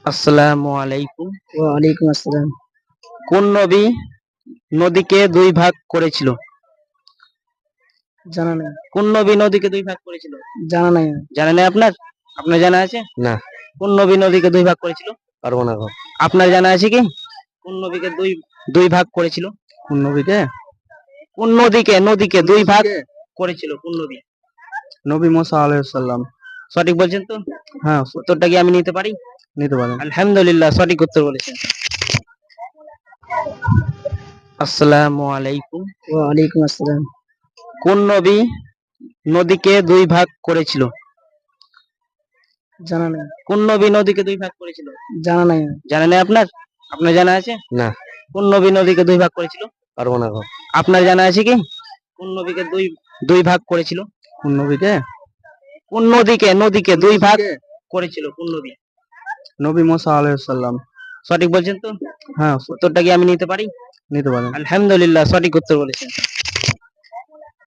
আসসালামু আলাইকুম। ওয়ালাইকুম আসসালাম। কোন নবী নদীকে দুই ভাগ করেছিল? জানা নাই। কোন নবী নদীকে দুই ভাগ করেছিল? জানা নাই। জানা নেই আপনার? আপনার জানা আছে? না, কোন নবী নদীকে দুই ভাগ করেছিল? পারবো না গো। আপনার জানা আছে কি? কোন নবীকে দুই দুই ভাগ করেছিল? কোন নবীকে? কোন নদীকে নদীকে দুই ভাগ করেছিল? কোন নবী? নবী মুসা আলাইহিস সালাম। সঠিক বলছেন তো? হ্যাঁ, উত্তরটা কি আমি নিতে পারি? নিতে পারেন। আলহামদুলিল্লাহ, সঠিক উত্তর বলেছেন। আসসালামু আলাইকুম। ওয়ালাইকুম আসসালাম। কোন নবী নদীকে দুই ভাগ করেছিল? জানা নাই। কোন নবী নদীকে দুই ভাগ করেছিল? জানা নাই। জানা নেই আপনার? আপনার জানা আছে? না, কোন নবী নদীকে দুই ভাগ করেছিল? পারবো না গো। আপনার জানা আছে কি? কোন নবীকে দুই দুই ভাগ করেছিল? কোন নবীকে? কোন নদীকে নদীকে দুই ভাগ করেছিল? কোন নবী? নবী মুসা আলাইহিস সালাম। সঠিক বলছেন তো? হ্যাঁ, উত্তরটা কি আমি নিতে পারি? নিতে পারেন। আলহামদুলিল্লাহ, সঠিক উত্তর বলেছেন।